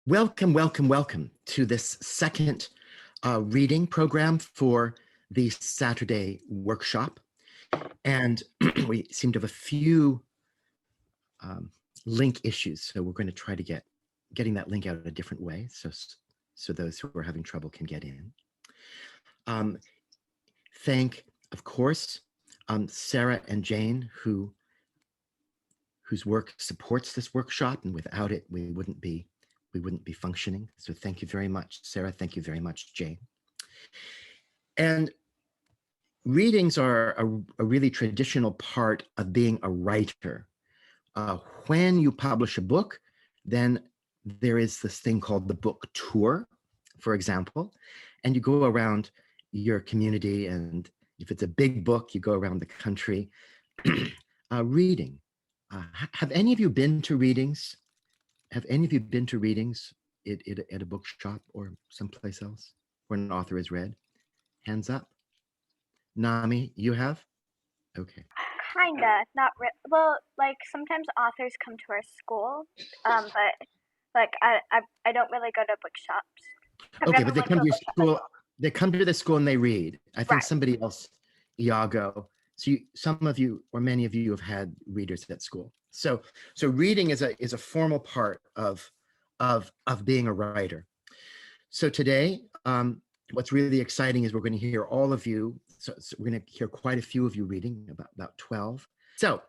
Welcome, welcome, welcome to this second reading program for the Saturday workshop. And we seem to have a few link issues, so we're going to try to getting that link out a different way so those who are having trouble can get in. Thank, of course, Sarah and Jane, whose work supports this workshop, and without it, we wouldn't be functioning. So thank you very much, Sarah. Thank you very much, Jane. And readings are a really traditional part of being a writer. When you publish a book, then there is this thing called the book tour, for example, and you go around your community, and if it's a big book, you go around the country reading. Have any of you been to readings? Have any of you been to readings at a bookshop or someplace else where an author is read? Hands up. Nami, you have? Okay. Kinda, not well. Like sometimes authors come to our school, but like I don't really go to bookshops. Okay, but they come to your school. They come to the school and they read. I think Right. somebody else, Iago. So some of you or many of you have had readers at school. So reading is a formal part of being a writer. So today, what's really exciting is we're going to hear all of you. So we're going to hear quite a few of you reading, about 12. So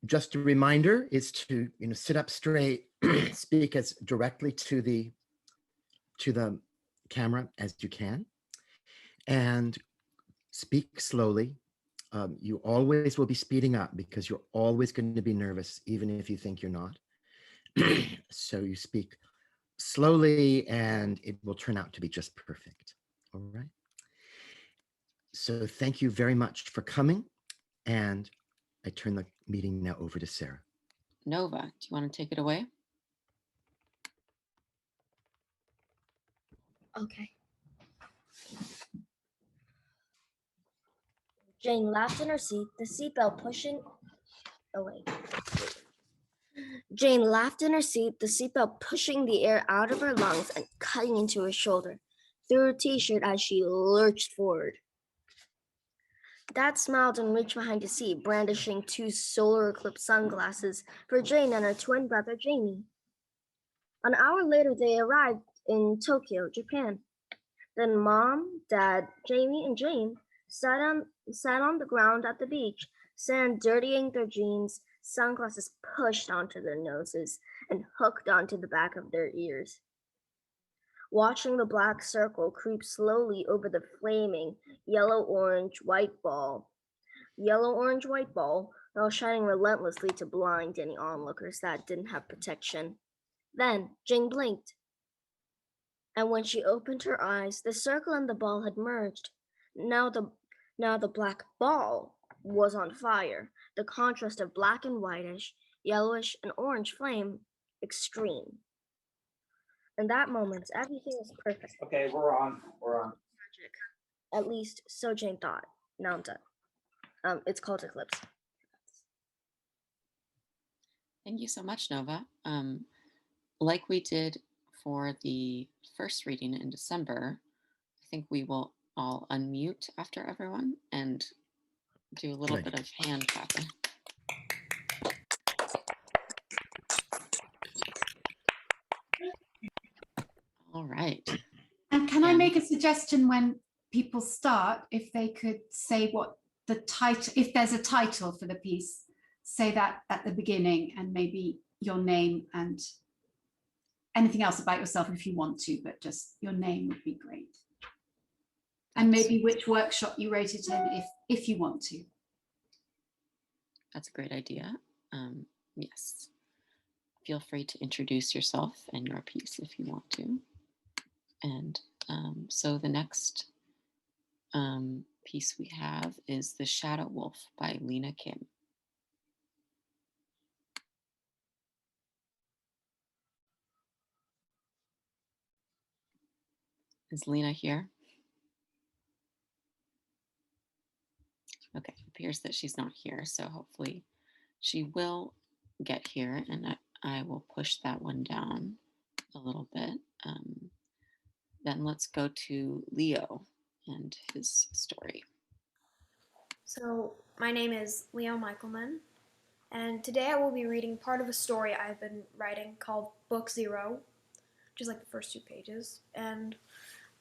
just a reminder is to sit up straight, speak as directly to the camera as you can, and speak slowly. You always will be speeding up because you're always going to be nervous, even if you think you're not. So you speak slowly and it will turn out to be just perfect. All right. So thank you very much for coming. And I turn the meeting now over to Sarah. Nova, do you want to take it away? Okay. Jane laughed in her seat, the seatbelt pushing away. Jane laughed in her seat, the seatbelt pushing the air out of her lungs and cutting into her shoulder, through her t-shirt as she lurched forward. Dad smiled and reached behind his seat, brandishing 2 solar eclipse sunglasses for Jane and her twin brother, Jamie. An hour later, they arrived in Tokyo, Japan. Then Mom, Dad, Jamie, and Jane sat on the ground at the beach, sand dirtying their jeans, sunglasses pushed onto their noses and hooked onto the back of their ears. Watching the black circle creep slowly over the flaming yellow-orange-white ball, while shining relentlessly to blind any onlookers that didn't have protection. Then Jane blinked. And when she opened her eyes, the circle and the ball had merged. Now the black ball was on fire, the contrast of black and whitish, yellowish and orange flame, extreme. In that moment, everything was perfect. Okay, we're on. Magic. At least, so Jane thought. Now I'm done. It's called Eclipse. Thank you so much, Nova. Like we did for the first reading in December, I think we will all unmute after everyone and do a little bit of hand clapping. All right. And can I make a suggestion when people start, if they could say what the title, if there's a title for the piece, say that at the beginning, and maybe your name and anything else about yourself if you want to, but just your name would be great. And maybe which workshop you wrote it in if you want to. That's a great idea. Yes. Feel free to introduce yourself and your piece if you want to. And so the next piece we have is The Shadow Wolf by Lena Kim. Is Lena here? Okay, it appears that she's not here, so hopefully she will get here. And I will push that one down a little bit. Then let's go to Leo and his story. So, my name is Leo Michaelman, and today I will be reading part of a story I've been writing called Book Zero, which is like the first 2 pages. And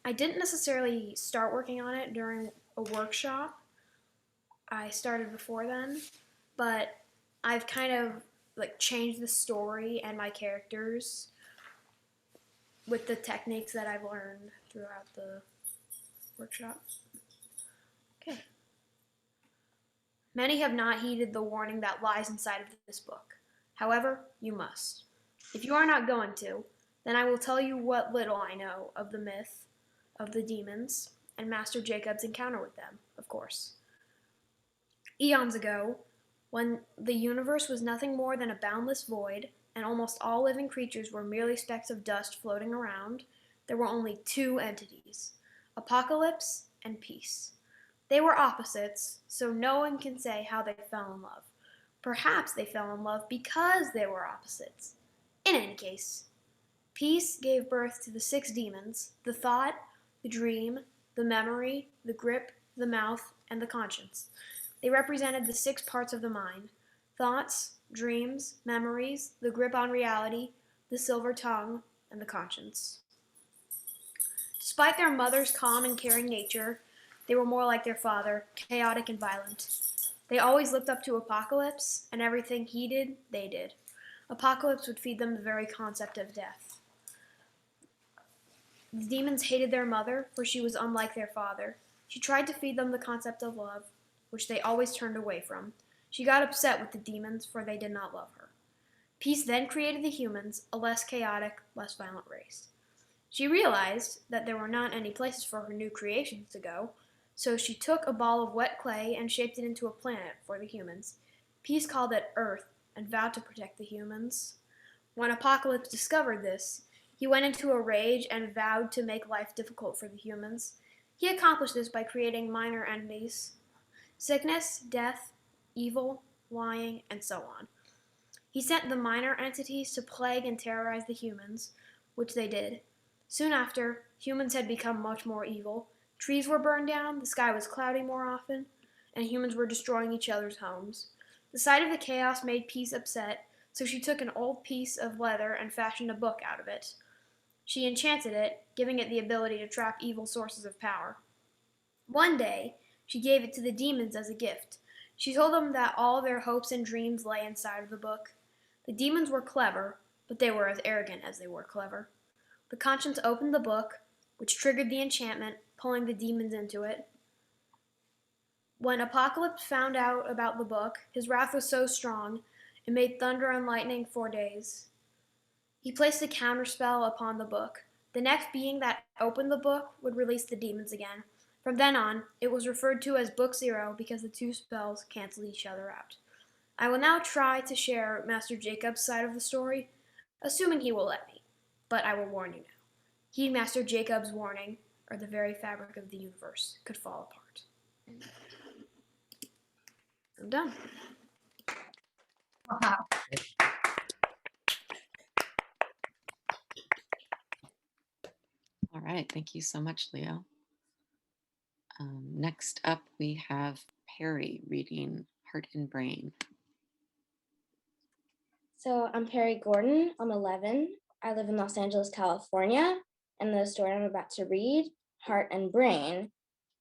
I didn't necessarily start working on it during a workshop. I started before then, but I've kind of like changed the story and my characters with the techniques that I've learned throughout the workshop. Okay. Many have not heeded the warning that lies inside of this book. However, you must. If you are not going to, then I will tell you what little I know of the myth of the demons and Master Jacob's encounter with them, of course. Eons ago, when the universe was nothing more than a boundless void and almost all living creatures were merely specks of dust floating around, there were only 2 entities, Apocalypse and Peace. They were opposites, so no one can say how they fell in love. Perhaps they fell in love because they were opposites. In any case, Peace gave birth to the 6 demons: the thought, the dream, the memory, the grip, the mouth, and the conscience. They represented the 6 parts of the mind: thoughts, dreams, memories, the grip on reality, the silver tongue, and the conscience. Despite their mother's calm and caring nature, they were more like their father, chaotic and violent. They always looked up to Apocalypse, and everything he did, they did. Apocalypse would feed them the very concept of death. The demons hated their mother, for she was unlike their father. She tried to feed them the concept of love, which they always turned away from. She got upset with the demons, for they did not love her. Peace then created the humans, a less chaotic, less violent race. She realized that there were not any places for her new creations to go, so she took a ball of wet clay and shaped it into a planet for the humans. Peace called it Earth and vowed to protect the humans. When Apocalypse discovered this, he went into a rage and vowed to make life difficult for the humans. He accomplished this by creating minor enemies: sickness, death, evil, lying, and so on. He sent the minor entities to plague and terrorize the humans, which they did. Soon after, humans had become much more evil. Trees were burned down, the sky was cloudy more often, and humans were destroying each other's homes. The sight of the chaos made Peace upset, so she took an old piece of leather and fashioned a book out of it. She enchanted it, giving it the ability to trap evil sources of power. One day, she gave it to the demons as a gift. She told them that all their hopes and dreams lay inside of the book. The demons were clever, but they were as arrogant as they were clever. The conscience opened the book, which triggered the enchantment, pulling the demons into it. When Apocalypse found out about the book, his wrath was so strong, it made thunder and lightning for days. He placed a counterspell upon the book. The next being that opened the book would release the demons again. From then on, it was referred to as Book Zero because the 2 spells canceled each other out. I will now try to share Master Jacob's side of the story, assuming he will let me, but I will warn you now. Heed Master Jacob's warning, or the very fabric of the universe could fall apart. I'm done. Wow. All right, thank you so much, Leo. Next up, we have Perry reading Heart and Brain. So I'm Perry Gordon. I'm 11. I live in Los Angeles, California. And the story I'm about to read, Heart and Brain,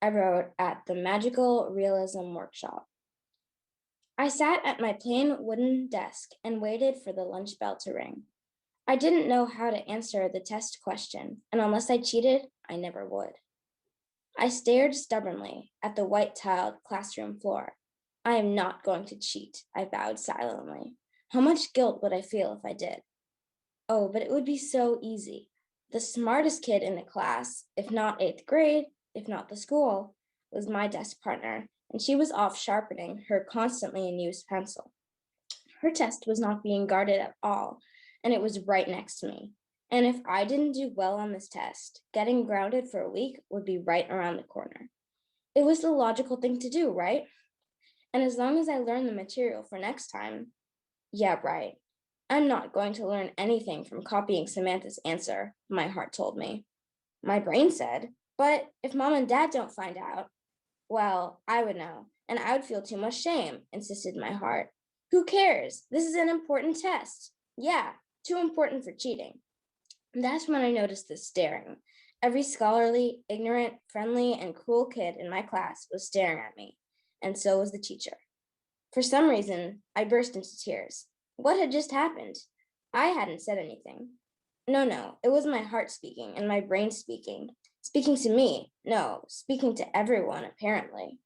I wrote at the Magical Realism Workshop. I sat at my plain wooden desk and waited for the lunch bell to ring. I didn't know how to answer the test question, and unless I cheated, I never would. I stared stubbornly at the white-tiled classroom floor. I am not going to cheat, I vowed silently. How much guilt would I feel if I did? Oh, but it would be so easy. The smartest kid in the class, if not 8th grade, if not the school, was my desk partner, and she was off sharpening her constantly in use pencil. Her test was not being guarded at all, and it was right next to me. And if I didn't do well on this test, getting grounded for a week would be right around the corner. It was the logical thing to do, right? And as long as I learned the material for next time, yeah, right. I'm not going to learn anything from copying Samantha's answer, my heart told me. My brain said, but if mom and dad don't find out, well, I would know, and I would feel too much shame, insisted my heart. Who cares? This is an important test. Yeah, too important for cheating. That's when I noticed the staring. Every scholarly, ignorant, friendly, and cruel kid in my class was staring at me, and so was the teacher. For some reason, I burst into tears. What had just happened? I hadn't said anything. No, it was my heart speaking and my brain speaking. Speaking to me. No, speaking to everyone, apparently.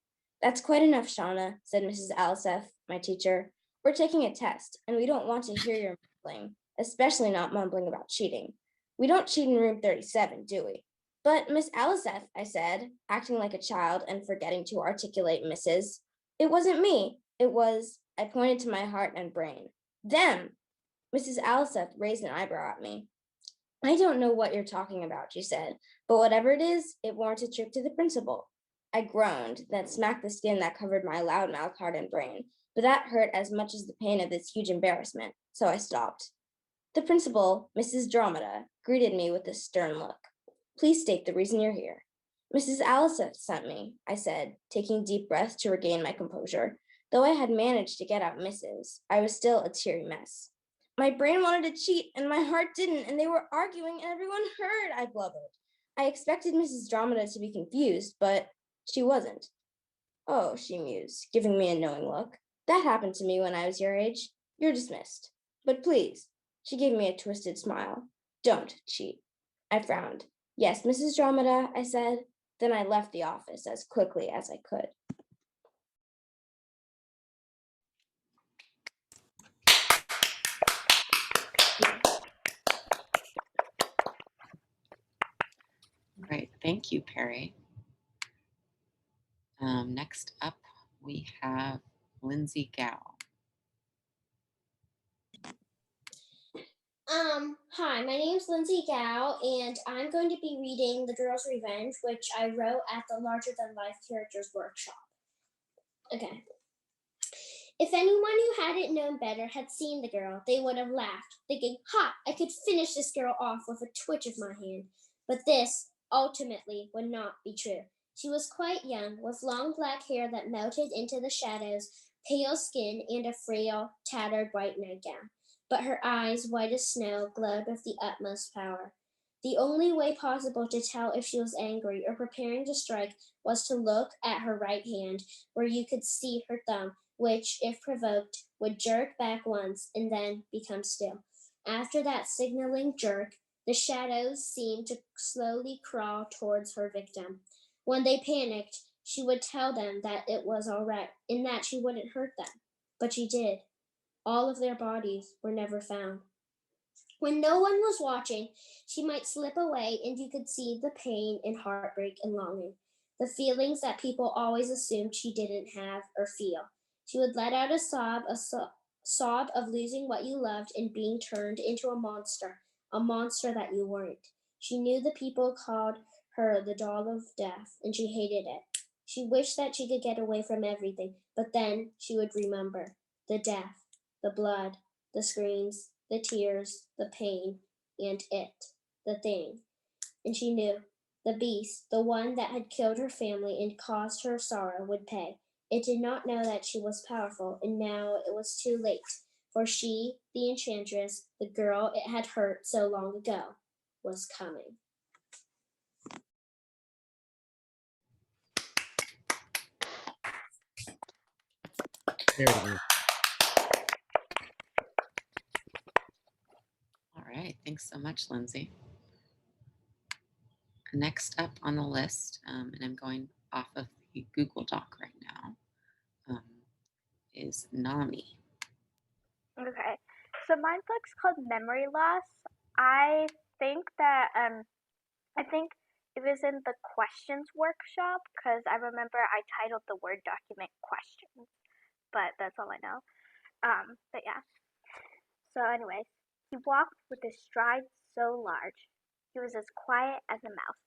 That's quite enough, Shauna, said Mrs. Aliseth, my teacher. We're taking a test, and we don't want to hear your mumbling, especially not mumbling about cheating. We don't cheat in room 37, do we? But Miss Aliseth, I said, acting like a child and forgetting to articulate Mrs. It wasn't me. It was, I pointed to my heart and brain. Them. Mrs. Aliseth raised an eyebrow at me. I don't know what you're talking about, she said, but whatever it is, it warrants a trip to the principal. I groaned, then smacked the skin that covered my loudmouth heart and brain, but that hurt as much as the pain of this huge embarrassment, so I stopped. The principal, Mrs. Dromeda, greeted me with a stern look. Please state the reason you're here. Mrs. Aliseth sent me, I said, taking deep breaths to regain my composure. Though I had managed to get out Mrs., I was still a teary mess. My brain wanted to cheat, and my heart didn't, and they were arguing, and everyone heard, I blubbered. I expected Mrs. Dromeda to be confused, but she wasn't. Oh, she mused, giving me a knowing look. That happened to me when I was your age. You're dismissed. But please, she gave me a twisted smile. Don't cheat. I frowned. Yes, Mrs. Dromeda, I said. Then I left the office as quickly as I could. Great. Thank you, Perry. Next up, we have Lindsay Gow. Hi, my name is Lindsay Gow, and I'm going to be reading The Girl's Revenge, which I wrote at the Larger Than Life Characters Workshop. Okay. If anyone who hadn't known better had seen the girl, they would have laughed, thinking, ha, I could finish this girl off with a twitch of my hand. But this, ultimately, would not be true. She was quite young, with long black hair that melted into the shadows, pale skin, and a frail, tattered white nightgown. But her eyes, white as snow, glowed with the utmost power. The only way possible to tell if she was angry or preparing to strike was to look at her right hand, where you could see her thumb, which, if provoked, would jerk back once and then become still. After that signaling jerk, the shadows seemed to slowly crawl towards her victim. When they panicked, she would tell them that it was all right and that she wouldn't hurt them. But she did. All of their bodies were never found. When no one was watching, she might slip away and you could see the pain and heartbreak and longing, the feelings that people always assumed she didn't have or feel. She would let out a sob of losing what you loved and being turned into a monster that you weren't. She knew the people called her the doll of death, and she hated it. She wished that she could get away from everything, but then she would remember the death, the blood, the screams, the tears, the pain, and it, the thing. And she knew the beast, the one that had killed her family and caused her sorrow, would pay. It did not know that she was powerful, and now it was too late. For she, the enchantress, the girl it had hurt so long ago, was coming. There it is. All right. Thanks so much, Lindsay. Next up on the list, and I'm going off of the Google Doc right now, is Nami. Okay, so my book's called Memory Loss. I think that I think it was in the questions workshop because I remember I titled the Word document questions, but that's all I know. But yeah. So anyways, he walked with a stride so large, he was as quiet as a mouse.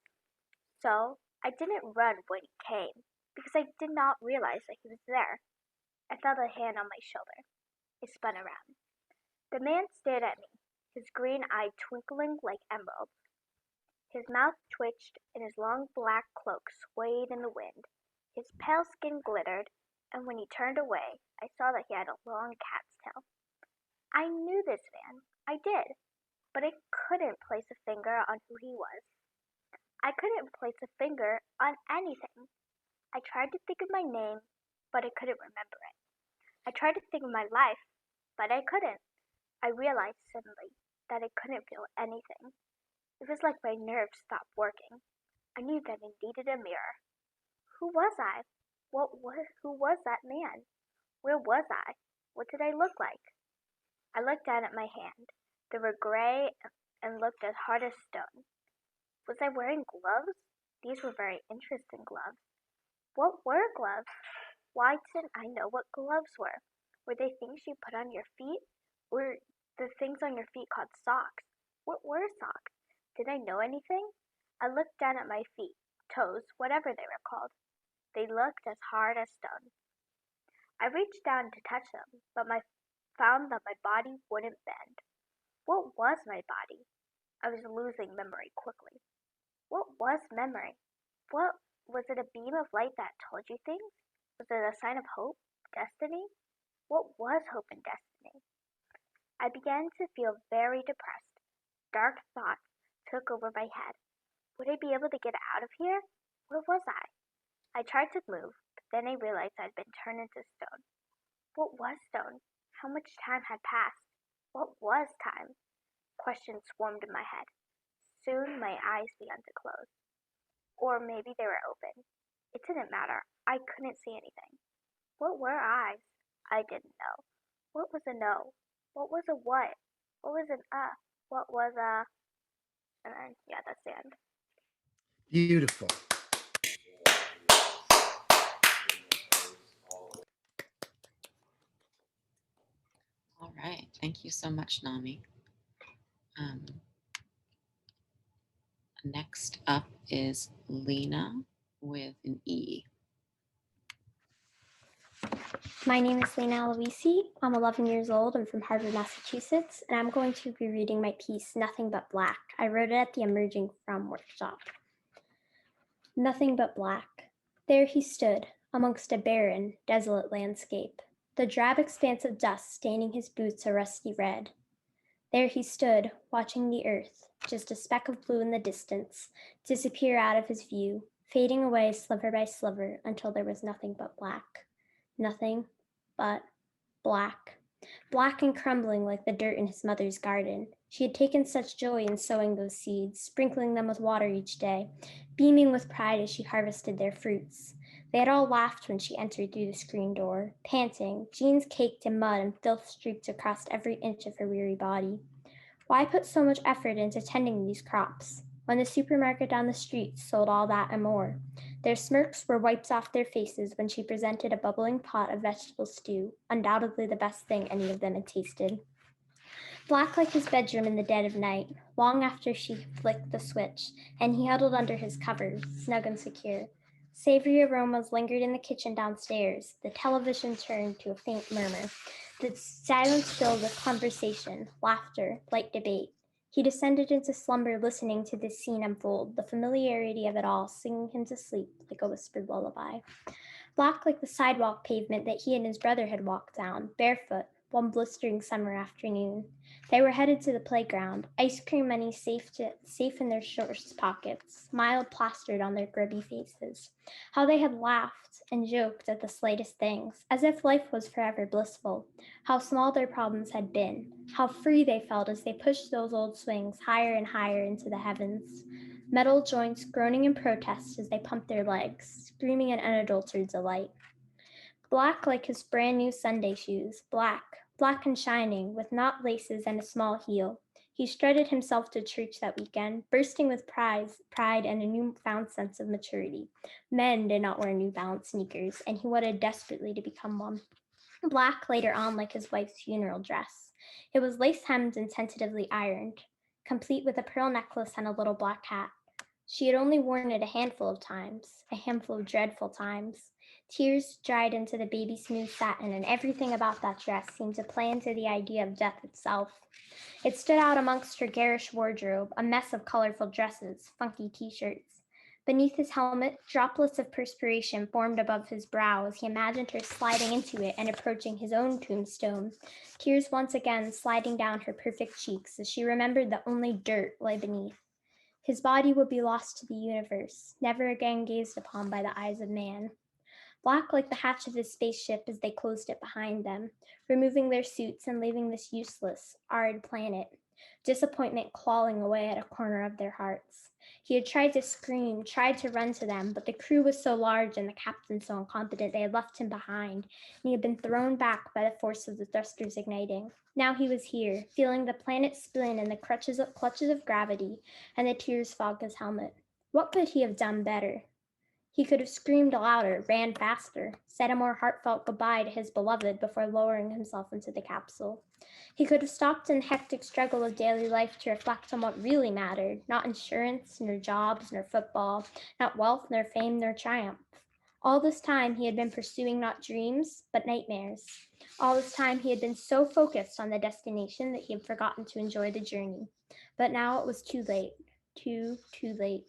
So I didn't run when he came because I did not realize that he was there. I felt a hand on my shoulder. I spun around. The man stared at me, his green eye twinkling like emeralds. His mouth twitched, and his long black cloak swayed in the wind. His pale skin glittered, and when he turned away, I saw that he had a long cat's tail. I knew this man. I did. But I couldn't place a finger on who he was. I couldn't place a finger on anything. I tried to think of my name, but I couldn't remember it. I tried to think of my life, but I couldn't. I realized suddenly that I couldn't feel anything. It was like my nerves stopped working. I knew that I needed a mirror. Who was I? Who was that man? Where was I? What did I look like? I looked down at my hand. They were gray and looked as hard as stone. Was I wearing gloves? These were very interesting gloves. What were gloves? Why didn't I know what gloves were? Were they things you put on your feet? Were the things on your feet called socks? What were socks? Did I know anything? I looked down at my feet, toes, whatever they were called. They looked as hard as stone. I reached down to touch them, but found that my body wouldn't bend. What was my body? I was losing memory quickly. What was memory? What was it, a beam of light that told you things? Was it a sign of hope? Destiny? What was hope and destiny? I began to feel very depressed. Dark thoughts took over my head. Would I be able to get out of here? Where was I? I tried to move, but then I realized I'd been turned into stone. What was stone? How much time had passed? What was time? Questions swarmed in my head. Soon my eyes began to close. Or maybe they were open. It didn't matter. I couldn't see anything. What were eyes? I didn't know. What was a no? What was a what? What was an What was a... And then, yeah, that's the end. Beautiful. All right. Thank you so much, Nami. Next up is Lena with an E. My name is Lena Aloisi. I'm 11 years old. I'm from Harvard, Massachusetts, and I'm going to be reading my piece, Nothing But Black. I wrote it at the Emerging From workshop. Nothing but black. There he stood, amongst a barren, desolate landscape, the drab expanse of dust staining his boots a rusty red. There he stood, watching the earth, just a speck of blue in the distance, disappear out of his view, fading away sliver by sliver until there was nothing but black. Nothing but black. Black and crumbling like the dirt in his mother's garden. She had taken such joy in sowing those seeds, sprinkling them with water each day, beaming with pride as she harvested their fruits. They had all laughed when she entered through the screen door, panting, jeans caked in mud and filth streaked across every inch of her weary body. Why put so much effort into tending these crops, when the supermarket down the street sold all that and more? Their smirks were wiped off their faces when she presented a bubbling pot of vegetable stew, undoubtedly the best thing any of them had tasted. Black like his bedroom in the dead of night, long after she flicked the switch, and he huddled under his covers, snug and secure. Savory aromas lingered in the kitchen downstairs. The television turned to a faint murmur. The silence filled with conversation, laughter, light debate. He descended into slumber listening to this scene unfold, the familiarity of it all singing him to sleep like a whispered lullaby. Black like the sidewalk pavement that he and his brother had walked down, barefoot, one blistering summer afternoon. They were headed to the playground, ice cream money safe in their shorts pockets, mild plastered on their grubby faces. How they had laughed and joked at the slightest things, as if life was forever blissful. How small their problems had been. How free they felt as they pushed those old swings higher and higher into the heavens. Metal joints groaning in protest as they pumped their legs, screaming in unadulterated delight. Black like his brand new Sunday shoes, black and shining, with knot laces and a small heel. He strutted himself to church that weekend, bursting with pride and a newfound sense of maturity. Men did not wear New Balance sneakers, and he wanted desperately to become one. Black later on like his wife's funeral dress. It was lace-hemmed and tentatively ironed, complete with a pearl necklace and a little black hat. She had only worn it a handful of times, a handful of dreadful times. Tears dried into the baby smooth satin, and everything about that dress seemed to play into the idea of death itself. It stood out amongst her garish wardrobe, a mess of colorful dresses, funky t-shirts. Beneath his helmet, droplets of perspiration formed above his brow as he imagined her sliding into it and approaching his own tombstone, tears once again sliding down her perfect cheeks as she remembered that only dirt lay beneath. His body would be lost to the universe, never again gazed upon by the eyes of man. Black like the hatch of his spaceship as they closed it behind them, removing their suits and leaving this useless, arid planet. Disappointment clawing away at a corner of their hearts. He had tried to scream, tried to run to them, but the crew was so large and the captain so incompetent they had left him behind, and he had been thrown back by the force of the thrusters igniting. Now he was here, feeling the planet spin in the clutches of gravity, and the tears fog his helmet. What could he have done better? He could have screamed louder, ran faster, said a more heartfelt goodbye to his beloved before lowering himself into the capsule. He could have stopped in the hectic struggle of daily life to reflect on what really mattered, not insurance, nor jobs, nor football, not wealth, nor fame, nor triumph. All this time he had been pursuing not dreams, but nightmares. All this time he had been so focused on the destination that he had forgotten to enjoy the journey. But now it was too late. Too late.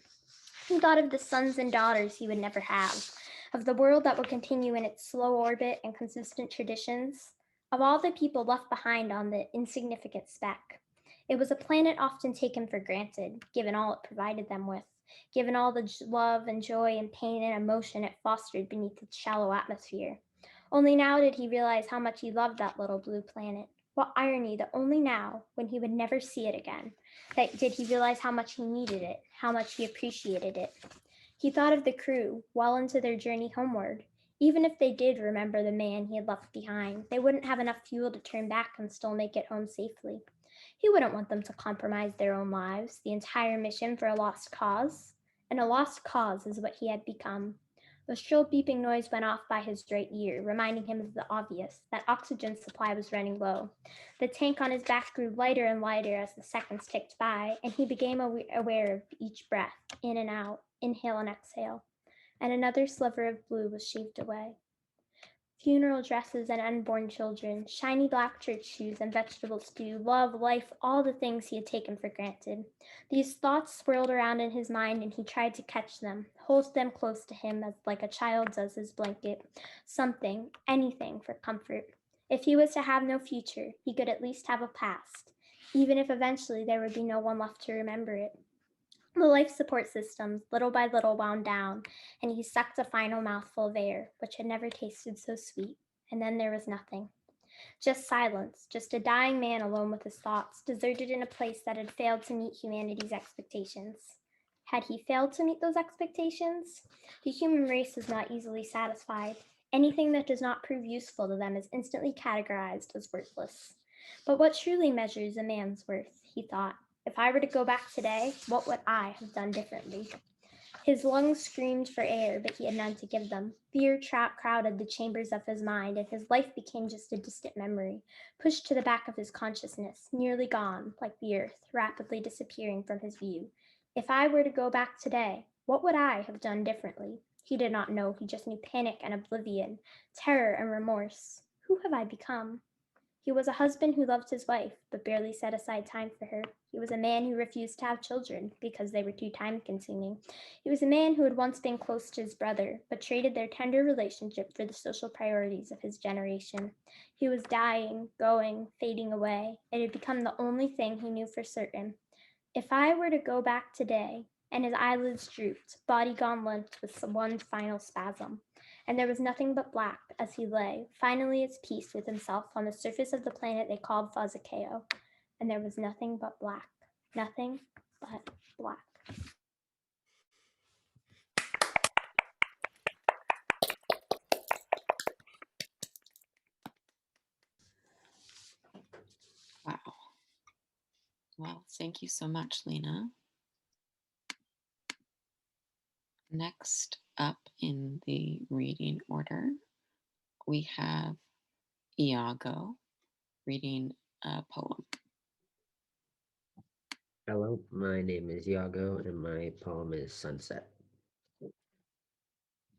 He thought of the sons and daughters he would never have, of the world that would continue in its slow orbit and consistent traditions, of all the people left behind on the insignificant speck. It was a planet often taken for granted, given all it provided them with, given all the love and joy and pain and emotion it fostered beneath its shallow atmosphere. Only now did he realize how much he loved that little blue planet. What irony that only now, when he would never see it again, did he realize how much he needed it, how much he appreciated it. He thought of the crew well into their journey homeward. Even if they did remember the man he had left behind, they wouldn't have enough fuel to turn back and still make it home safely. He wouldn't want them to compromise their own lives, the entire mission for a lost cause. And a lost cause is what he had become. A shrill beeping noise went off by his right ear, reminding him of the obvious, that oxygen supply was running low. The tank on his back grew lighter and lighter as the seconds ticked by, and he became aware of each breath, in and out, inhale and exhale. And another sliver of blue was shaved away. Funeral dresses and unborn children, shiny black church shoes and vegetable stew, love, life, all the things he had taken for granted. These thoughts swirled around in his mind and he tried to catch them, hold them close to him as like a child does his blanket. Something, anything for comfort. If he was to have no future, he could at least have a past, even if eventually there would be no one left to remember it. The life support systems, little by little, wound down, and he sucked a final mouthful of air, which had never tasted so sweet. And then there was nothing. Just silence, just a dying man alone with his thoughts, deserted in a place that had failed to meet humanity's expectations. Had he failed to meet those expectations? The human race is not easily satisfied. Anything that does not prove useful to them is instantly categorized as worthless. But what truly measures a man's worth, he thought. If I were to go back today, what would I have done differently? His lungs screamed for air, but he had none to give them. Fear crowded the chambers of his mind, and his life became just a distant memory, pushed to the back of his consciousness, nearly gone, like the earth, rapidly disappearing from his view. If I were to go back today, what would I have done differently? He did not know. He just knew panic and oblivion, terror and remorse. Who have I become? He was a husband who loved his wife, but barely set aside time for her. He was a man who refused to have children because they were too time-consuming. He was a man who had once been close to his brother, but traded their tender relationship for the social priorities of his generation. He was dying, going, fading away. It had become the only thing he knew for certain. If I were to go back today, and his eyelids drooped, body gone limp with one final spasm, and there was nothing but black as he lay, finally at peace with himself on the surface of the planet they called Fazakeo, and there was nothing but black, nothing but black. Wow. Well, thank you so much, Lena. Next up in the reading order, we have Iago reading a poem. Hello, my name is Iago, and my poem is Sunset.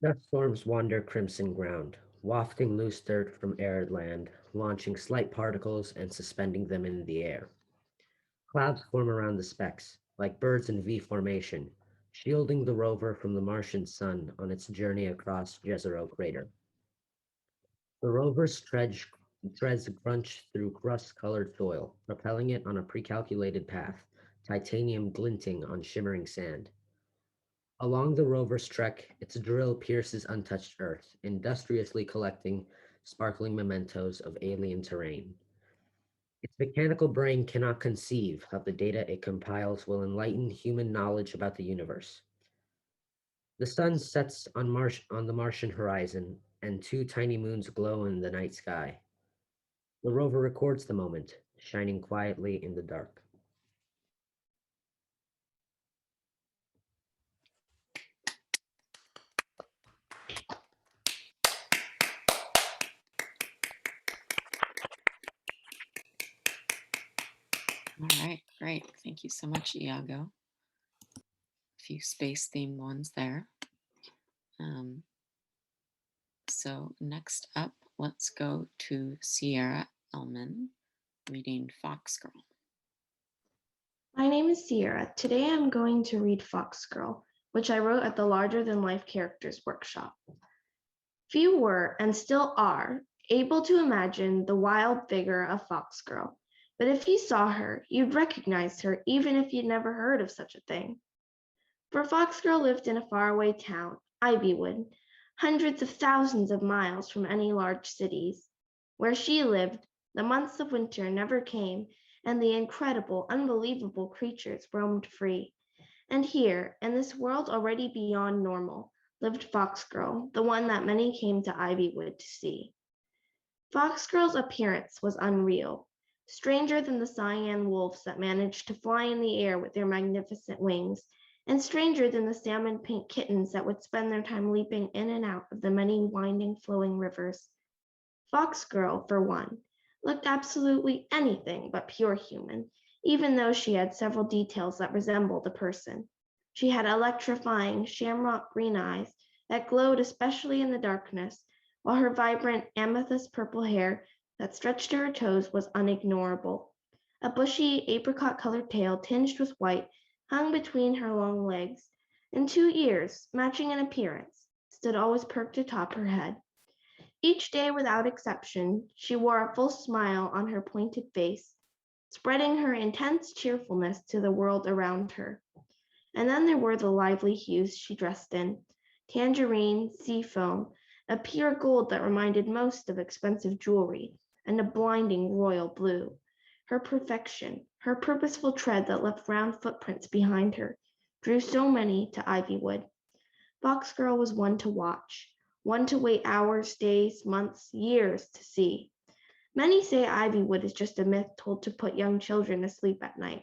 Dust storms wander crimson ground, wafting loose dirt from arid land, launching slight particles and suspending them in the air. Clouds form around the specks, like birds in V formation, shielding the rover from the Martian sun on its journey across Jezero crater. The rover's treads crunch through rust-colored soil, propelling it on a pre-calculated path, titanium glinting on shimmering sand. Along the rover's trek, its drill pierces untouched earth, industriously collecting sparkling mementos of alien terrain. Its mechanical brain cannot conceive how the data it compiles will enlighten human knowledge about the universe. The sun sets on the Martian horizon, and two tiny moons glow in the night sky. The rover records the moment, shining quietly in the dark. All right, great. Thank you so much, Iago. A few space-themed ones there. So next up, let's go to Sierra Elman reading Fox Girl. My name is Sierra. Today I'm going to read Fox Girl, which I wrote at the Larger Than Life Characters Workshop. Few were, and still are, able to imagine the wild vigor of Fox Girl, but if you saw her, you'd recognize her even if you'd never heard of such a thing. For Fox Girl lived in a faraway town, Ivywood, hundreds of thousands of miles from any large cities. Where she lived, the months of winter never came, and the incredible, unbelievable creatures roamed free. And here, in this world already beyond normal, lived Fox Girl, the one that many came to Ivywood to see. Fox Girl's appearance was unreal, stranger than the cyan wolves that managed to fly in the air with their magnificent wings, and stranger than the salmon pink kittens that would spend their time leaping in and out of the many winding flowing rivers. Fox Girl, for one, looked absolutely anything but pure human, even though she had several details that resembled a person. She had electrifying shamrock green eyes that glowed especially in the darkness, while her vibrant amethyst purple hair that stretched to her toes was unignorable. A bushy apricot-colored tail tinged with white hung between her long legs, and two ears, matching in appearance, stood always perked atop her head. Each day without exception, she wore a full smile on her pointed face, spreading her intense cheerfulness to the world around her. And then there were the lively hues she dressed in: tangerine, seafoam, a pure gold that reminded most of expensive jewelry, and a blinding royal blue. Her perfection, her purposeful tread that left round footprints behind her, drew so many to Ivywood. Fox Girl was one to watch, one to wait hours, days, months, years to see. Many say Ivywood is just a myth told to put young children to sleep at night.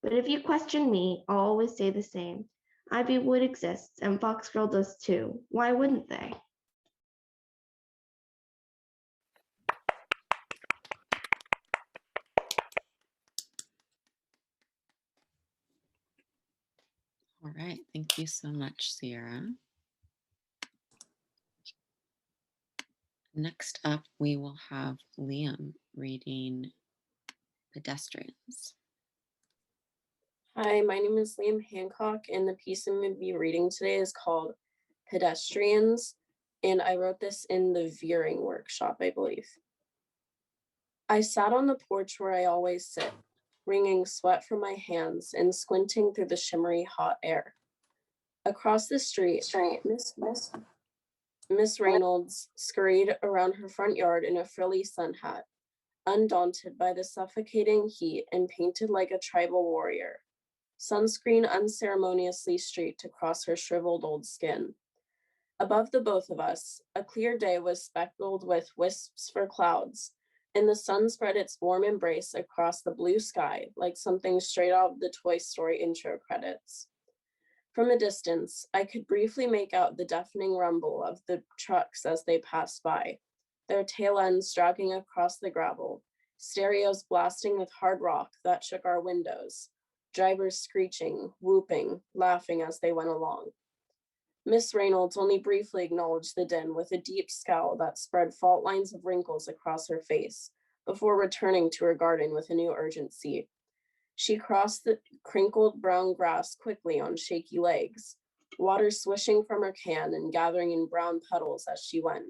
But if you question me, I'll always say the same. Ivywood exists, and Fox Girl does too. Why wouldn't they? All right, thank you so much, Sierra. Next up, we will have Liam reading Pedestrians. Hi, my name is Liam Hancock, and the piece I'm going to be reading today is called Pedestrians, and I wrote this in the veering workshop, I believe. I sat on the porch where I always sit, wringing sweat from my hands and squinting through the shimmery hot air. Across the street, Miss Reynolds scurried around her front yard in a frilly sun hat, undaunted by the suffocating heat and painted like a tribal warrior, sunscreen unceremoniously streaked across her shriveled old skin. Above the both of us, a clear day was speckled with wisps for clouds, and the sun spread its warm embrace across the blue sky like something straight out of the Toy Story intro credits. From a distance, I could briefly make out the deafening rumble of the trucks as they passed by, their tail ends dragging across the gravel, stereos blasting with hard rock that shook our windows, drivers screeching, whooping, laughing as they went along. Miss Reynolds only briefly acknowledged the din with a deep scowl that spread fault lines of wrinkles across her face before returning to her garden with a new urgency. She crossed the crinkled brown grass quickly on shaky legs, water swishing from her can and gathering in brown puddles as she went,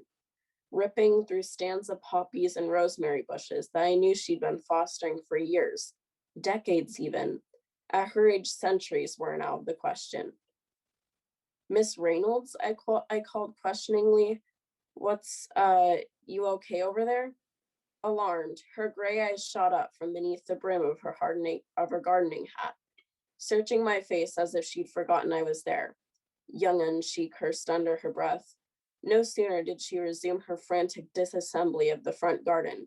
ripping through stands of poppies and rosemary bushes that I knew she'd been fostering for years, decades even. At her age, centuries weren't out of the question. Miss Reynolds, I called questioningly. What's, you okay over there? Alarmed, her gray eyes shot up from beneath the brim of her gardening hat, searching my face as if she'd forgotten I was there. Young'un, she cursed under her breath. No sooner did she resume her frantic disassembly of the front garden.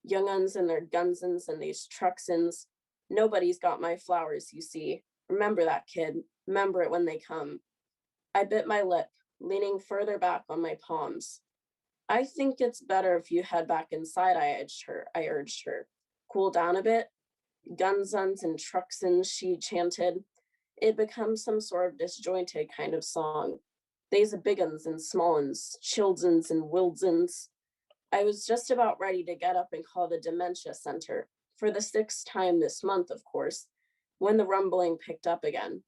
Young'uns and their gunsons and these trucksons. Nobody's got my flowers, you see. Remember that, kid. Remember it when they come. I bit my lip, leaning further back on my palms. I think it's better if you head back inside, I urged her. Cool down a bit. Gunsons and trucksons, she chanted. It becomes some sort of disjointed kind of song. They's a big uns and small uns, childsons and wildsons. I was just about ready to get up and call the dementia center, for the 6th time this month, of course, when the rumbling picked up again.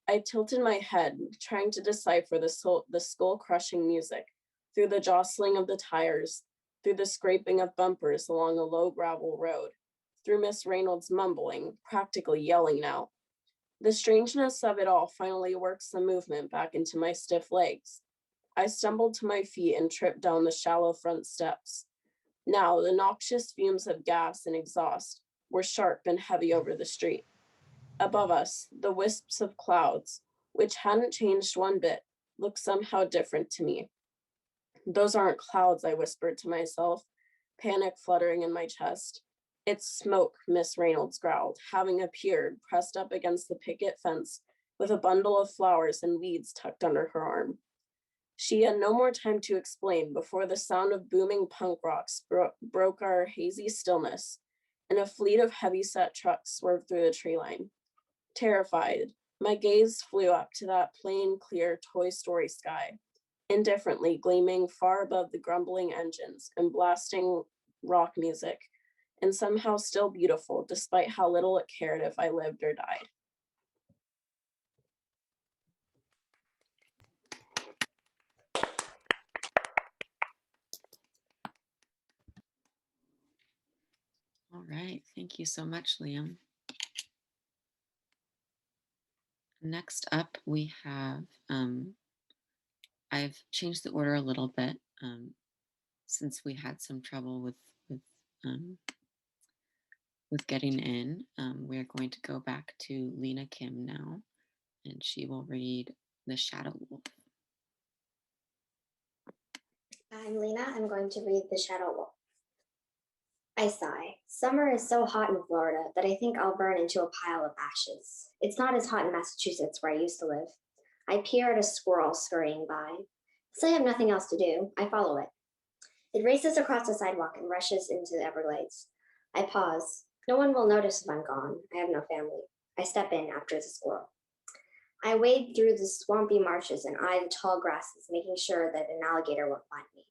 I tilted my head, trying to decipher the skull-crushing music, through the jostling of the tires, through the scraping of bumpers along a low gravel road, through Miss Reynolds' mumbling, practically yelling now. The strangeness of it all finally worked some movement back into my stiff legs. I stumbled to my feet and tripped down the shallow front steps. Now, the noxious fumes of gas and exhaust were sharp and heavy over the street. Above us, the wisps of clouds, which hadn't changed one bit, looked somehow different to me. Those aren't clouds, I whispered to myself, panic fluttering in my chest. It's smoke, Miss Reynolds growled, having appeared, pressed up against the picket fence, with a bundle of flowers and weeds tucked under her arm. She had no more time to explain before the sound of booming punk rocks broke our hazy stillness, and a fleet of heavy-set trucks swerved through the tree line. Terrified, my gaze flew up to that plain, clear Toy Story sky, indifferently gleaming far above the grumbling engines and blasting rock music, and somehow still beautiful despite how little it cared if I lived or died. All right, thank you so much, Liam. Next up, we have, I've changed the order a little bit since we had some trouble with getting in. We're going to go back to Lena Kim now, and she will read The Shadow Wolf. I'm Lena. I'm going to read The Shadow Wolf. I sigh. Summer is so hot in Florida that I think I'll burn into a pile of ashes. It's not as hot in Massachusetts, where I used to live. I peer at a squirrel scurrying by. Since I have nothing else to do, I follow it. It races across the sidewalk and rushes into the Everglades. I pause. No one will notice if I'm gone. I have no family. I step in after the squirrel. I wade through the swampy marshes and eye the tall grasses, making sure that an alligator won't find me.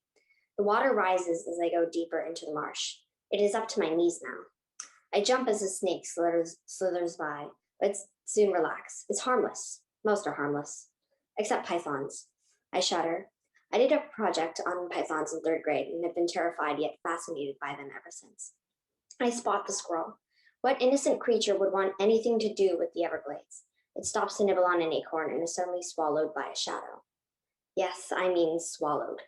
The water rises as I go deeper into the marsh. It is up to my knees now. I jump as a snake slithers by, but soon relax. It's harmless. Most are harmless, except pythons. I shudder. I did a project on pythons in 3rd grade and have been terrified yet fascinated by them ever since. I spot the squirrel. What innocent creature would want anything to do with the Everglades? It stops to nibble on an acorn and is suddenly swallowed by a shadow. Yes, I mean swallowed.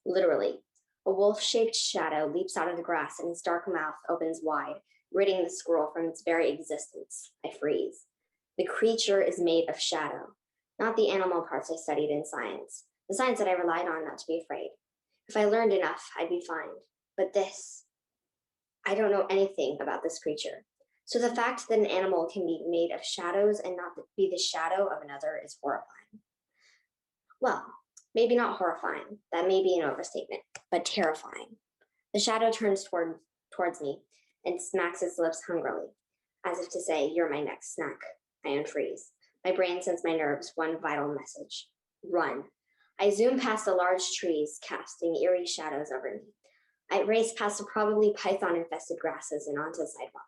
Literally. A wolf-shaped shadow leaps out of the grass and its dark mouth opens wide, ridding the squirrel from its very existence. I freeze. The creature is made of shadow, not the animal parts I studied in science, the science that I relied on not to be afraid. If I learned enough, I'd be fine. But this, I don't know anything about this creature. So the fact that an animal can be made of shadows and not be the shadow of another is horrifying. Well, maybe not horrifying. That may be an overstatement, but terrifying. The shadow turns towards me and smacks its lips hungrily, as if to say, "You're my next snack." I unfreeze. My brain sends my nerves one vital message: run. I zoom past the large trees, casting eerie shadows over me. I race past the probably python-infested grasses and onto the sidewalk.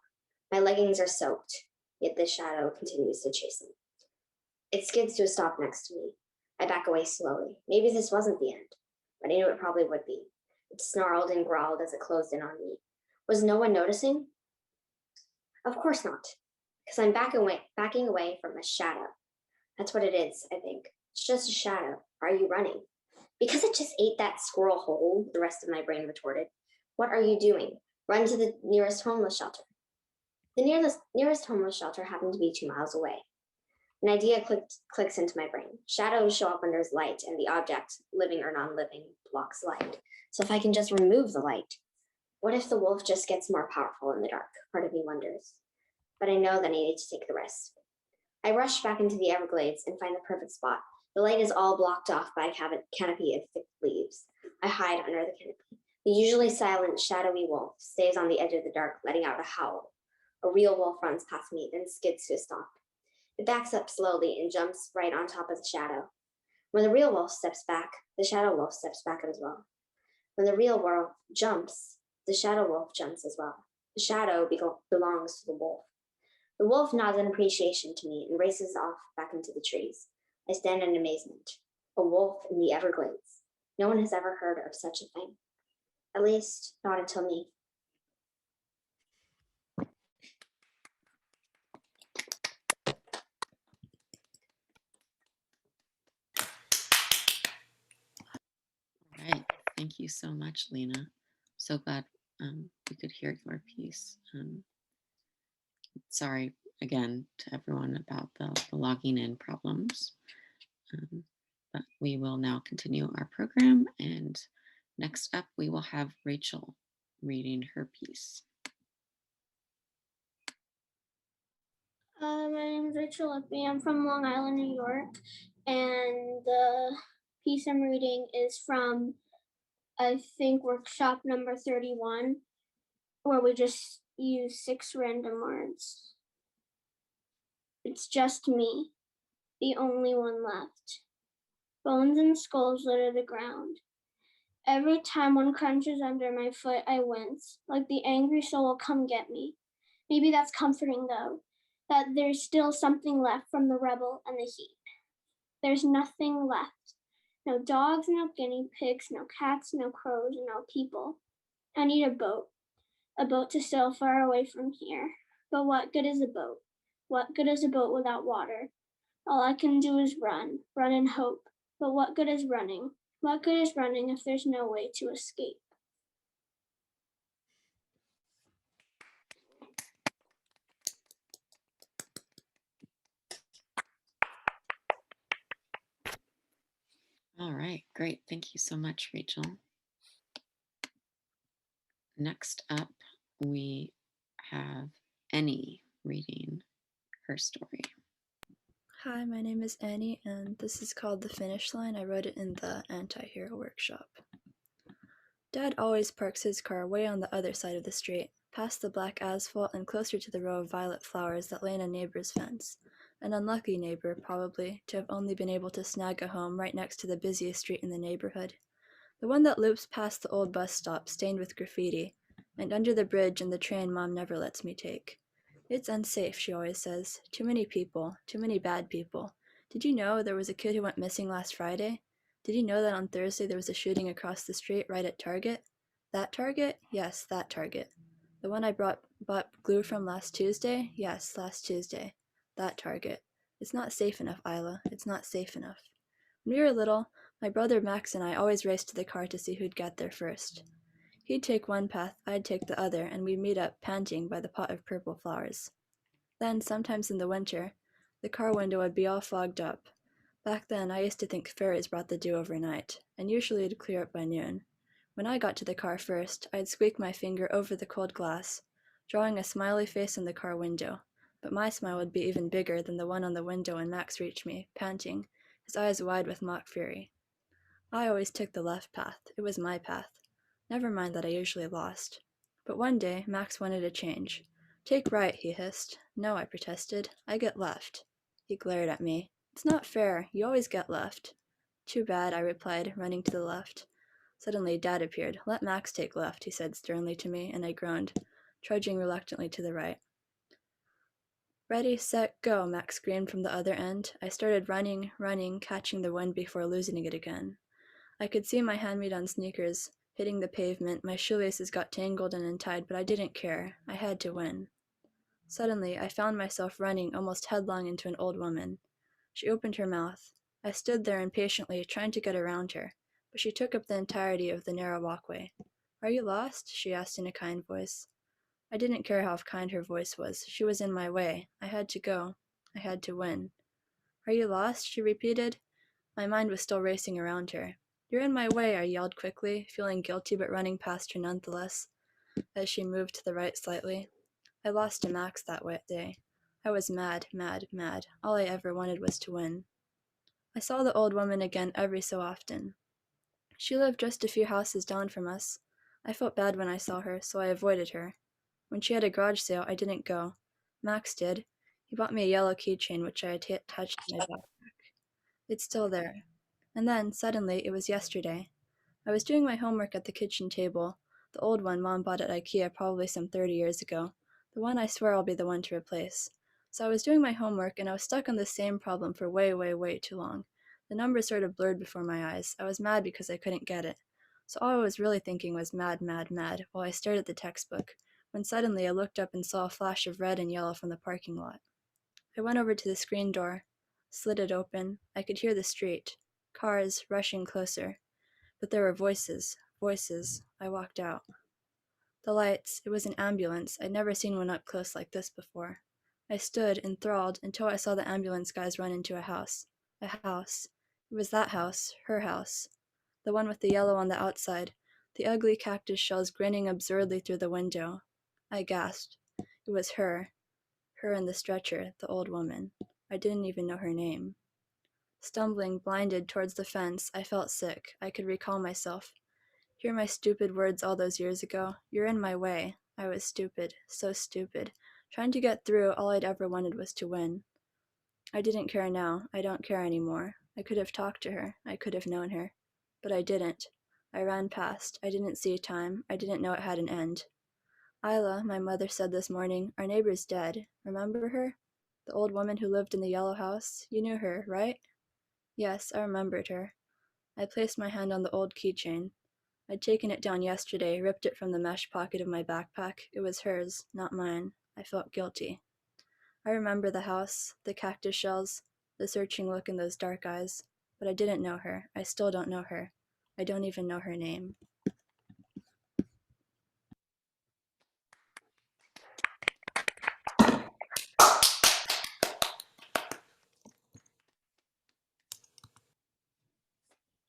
My leggings are soaked, yet the shadow continues to chase them. It skids to a stop next to me. I back away slowly. Maybe this wasn't the end, but I knew it probably would be. It snarled and growled as it closed in on me. Was no one noticing? Of course not, because I'm backing away from a shadow. That's what it is, I think. It's just a shadow. Are you running? Because it just ate that squirrel whole, the rest of my brain retorted. What are you doing? Run to the nearest homeless shelter. The nearest homeless shelter happened to be 2 miles away. An idea clicks into my brain. Shadows show up when there's light, and the object, living or non-living, blocks light. So if I can just remove the light, what if the wolf just gets more powerful in the dark? Part of me wonders. But I know that I need to take the risk. I rush back into the Everglades and find the perfect spot. The light is all blocked off by a canopy of thick leaves. I hide under the canopy. The usually silent, shadowy wolf stays on the edge of the dark, letting out a howl. A real wolf runs past me, then skids to a stop. It backs up slowly and jumps right on top of the shadow. When the real wolf steps back, the shadow wolf steps back as well. When the real wolf jumps, the shadow wolf jumps as well. The shadow belongs to the wolf. The wolf nods in appreciation to me and races off back into the trees. I stand in amazement. A wolf in the Everglades. No one has ever heard of such a thing. At least, not until me. All right. Thank you so much, Lena. So glad we could hear your piece. Sorry again to everyone about the logging in problems. But we will now continue our program, and next up we will have Rachel reading her piece. My name is Rachel Lippy. I'm from Long Island, New York, and the piece I'm reading is from, I think, workshop number 31, where we just use 6 random words. It's just me, the only one left. Bones and skulls litter the ground. Every time one crunches under my foot, I wince, like the angry soul will come get me. Maybe that's comforting, though, that there's still something left from the rebel and the heat. There's nothing left. No dogs, no guinea pigs, no cats, no crows, no people. I need a boat to sail far away from here. But what good is a boat? What good is a boat without water? All I can do is run and hope. But what good is running? What good is running if there's no way to escape? All right, great. Thank you so much, Rachel. Next up, we have Annie reading her story. Hi, my name is Annie, and this is called The Finish Line. I wrote it in the Anti-Hero workshop. Dad always parks his car way on the other side of the street, past the black asphalt and closer to the row of violet flowers that lay in a neighbor's fence. An unlucky neighbor, probably, to have only been able to snag a home right next to the busiest street in the neighborhood. The one that loops past the old bus stop stained with graffiti, and under the bridge and the train Mom never lets me take. It's unsafe, she always says. Too many people. Too many bad people. Did you know there was a kid who went missing last Friday? Did you know that on Thursday there was a shooting across the street right at Target? That Target? Yes, that Target. The one I bought glue from last Tuesday? Yes, last Tuesday. That Target. It's not safe enough, Isla. It's not safe enough. When we were little, my brother Max and I always raced to the car to see who'd get there first. He'd take one path, I'd take the other, and we'd meet up, panting, by the pot of purple flowers. Then, sometimes in the winter, the car window would be all fogged up. Back then, I used to think fairies brought the dew overnight, and usually it'd clear up by noon. When I got to the car first, I'd squeak my finger over the cold glass, drawing a smiley face in the car window, but my smile would be even bigger than the one on the window when Max reached me, panting, his eyes wide with mock fury. I always took the left path. It was my path. Never mind that I usually lost. But one day, Max wanted a change. Take right, he hissed. No, I protested. I get left. He glared at me. It's not fair. You always get left. Too bad, I replied, running to the left. Suddenly, Dad appeared. Let Max take left, he said sternly to me, and I groaned, trudging reluctantly to the right. Ready, set, go, Max screamed from the other end. I started running, catching the wind before losing it again. I could see my hand-me-down sneakers hitting the pavement. My shoelaces got tangled and untied, but I didn't care. I had to win. Suddenly, I found myself running almost headlong into an old woman. She opened her mouth. I stood there impatiently, trying to get around her, but she took up the entirety of the narrow walkway. Are you lost? She asked in a kind voice. I didn't care how kind her voice was. She was in my way. I had to go. I had to win. Are you lost? She repeated. My mind was still racing around her. You're in my way, I yelled quickly, feeling guilty but running past her nonetheless, as she moved to the right slightly. I lost to Max that day. I was mad. All I ever wanted was to win. I saw the old woman again every so often. She lived just a few houses down from us. I felt bad when I saw her, so I avoided her. When she had a garage sale, I didn't go. Max did. He bought me a yellow keychain, which I attached to my backpack. It's still there. And then, suddenly, it was yesterday. I was doing my homework at the kitchen table, the old one Mom bought at IKEA probably some 30 years ago, the one I swear I'll be the one to replace. So I was doing my homework, and I was stuck on the same problem for way too long. The numbers sort of blurred before my eyes. I was mad because I couldn't get it. So all I was really thinking was mad, while I stared at the textbook, when suddenly I looked up and saw a flash of red and yellow from the parking lot. I went over to the screen door, slid it open. I could hear the street, cars rushing closer. But there were voices. I walked out. The lights, it was an ambulance. I'd never seen one up close like this before. I stood, enthralled, until I saw the ambulance guys run into a house. A house. It was that house, her house. The one with the yellow on the outside, the ugly cactus shells grinning absurdly through the window. I gasped. It was her. Her in the stretcher, the old woman. I didn't even know her name. Stumbling, blinded, towards the fence, I felt sick. I could recall myself. Hear my stupid words all those years ago. You're in my way. I was stupid, so stupid. Trying to get through, all I'd ever wanted was to win. I didn't care now. I don't care anymore. I could have talked to her. I could have known her. But I didn't. I ran past. I didn't see time. I didn't know it had an end. Isla, my mother said this morning, our neighbor's dead. Remember her? The old woman who lived in the yellow house? You knew her, right? Yes, I remembered her. I placed my hand on the old keychain. I'd taken it down yesterday, ripped it from the mesh pocket of my backpack. It was hers, not mine. I felt guilty. I remember the house, the cactus shells, the searching look in those dark eyes. But I didn't know her. I still don't know her. I don't even know her name.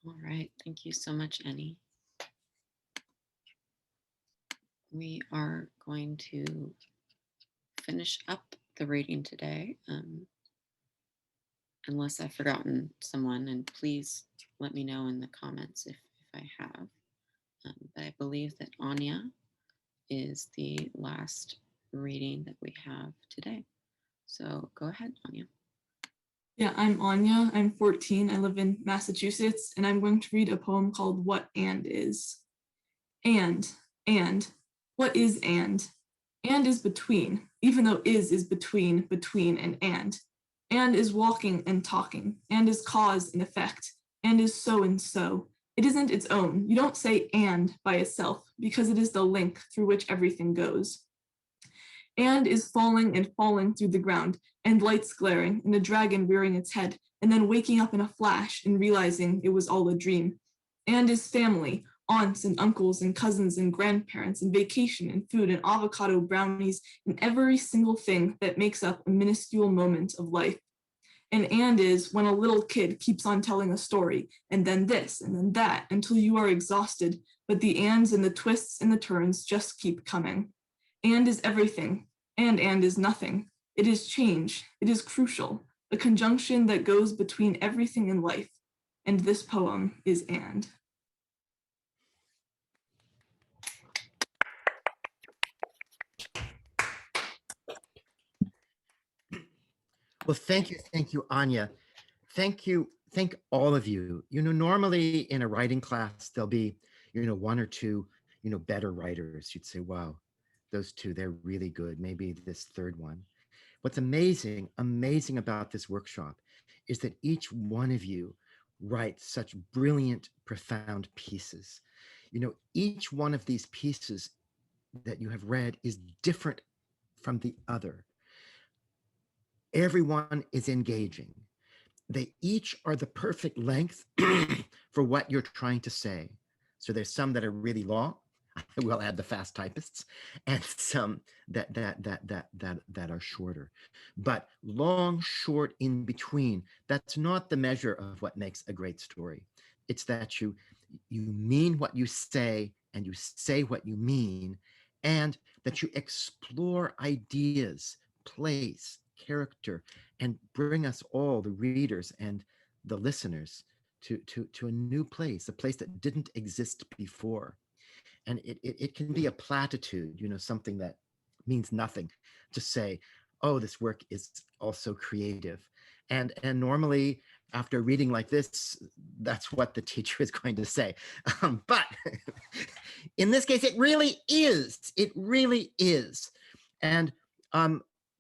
All right, thank you so much, Annie. We are going to finish up the reading today, unless I've forgotten someone, and please let me know in the comments if I have. But I believe that Anya is the last reading that we have today. So go ahead, Anya. Yeah, I'm Anya. I'm 14. I live in Massachusetts, and I'm going to read a poem called What And Is. And, what is and? And is between, even though is between, and. And is walking and talking, and is cause and effect, and is so and so. It isn't its own. You don't say and by itself, because it is the link through which everything goes. And is falling and falling through the ground, and lights glaring, and a dragon rearing its head, and then waking up in a flash and realizing it was all a dream. And is family, aunts and uncles and cousins and grandparents, and vacation and food and avocado brownies, and every single thing that makes up a minuscule moment of life. And is when a little kid keeps on telling a story, and then this, and then that, until you are exhausted, but the ands and the twists and the turns just keep coming. And is everything, and is nothing. It is change, it is crucial, a conjunction that goes between everything in life. And this poem is and. Well, thank you, Anya. Thank all of you. You know, normally in a writing class, there'll be, you know, one or two, you know, better writers. You'd say, wow, those two, they're really good. Maybe this third one. What's amazing about this workshop is that each one of you writes such brilliant, profound pieces. You know, each one of these pieces that you have read is different from the other. Everyone is engaging. They each are the perfect length for what you're trying to say. So there's some that are really long. I will add the fast typists, and some that are shorter. But long, short, in between, that's not the measure of what makes a great story. It's that you mean what you say, and you say what you mean, and that you explore ideas, place, character, and bring us all, the readers and the listeners, to a new place, a place that didn't exist before. And it can be a platitude, you know, something that means nothing, to say, oh, this work is also creative. And normally after a reading like this, that's what the teacher is going to say. But in this case, it really is. It really is. And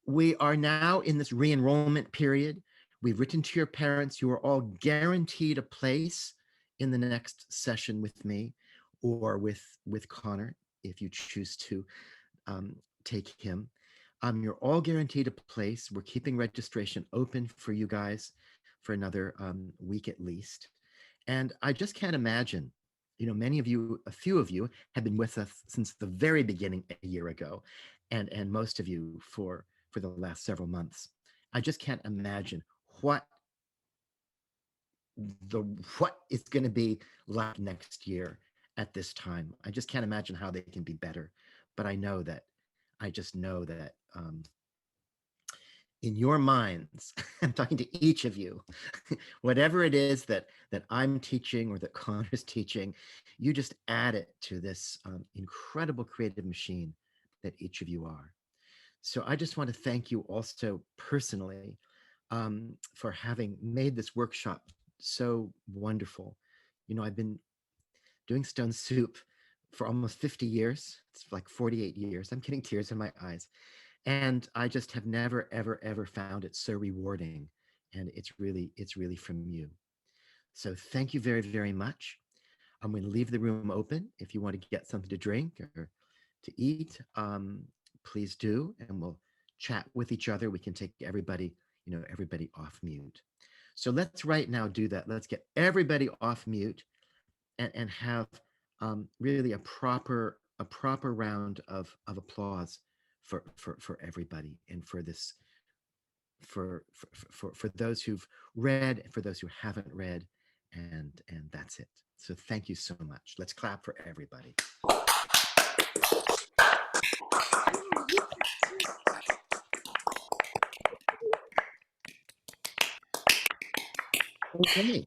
we are now in this re-enrollment period. We've written to your parents. You are all guaranteed a place in the next session with me, or with Connor, if you choose to take him. You're all guaranteed a place. We're keeping registration open for you guys for another week at least. And I just can't imagine, you know, many of you, a few of you have been with us since the very beginning a year ago, and most of you for the last several months. I just can't imagine what it's going to be like next year at this time. I just can't imagine how they can be better. But I just know that in your minds, I'm talking to each of you, whatever it is that I'm teaching or that Connor's teaching, you just add it to this incredible creative machine that each of you are. So I just want to thank you also personally for having made this workshop so wonderful. You know, I've been doing Stone Soup for almost 50 years. It's like 48 years. I'm getting tears in my eyes. And I just have never, ever, ever found it so rewarding. And it's really from you. So thank you very, very much. I'm going to leave the room open. If you want to get something to drink or to eat, please do. And we'll chat with each other. We can take everybody off mute. So let's right now do that. Let's get everybody off mute and have really a proper round of applause for everybody, and for this, for those who've read, and for those who haven't read, and that's it. So thank you so much. Let's clap for everybody. Okay.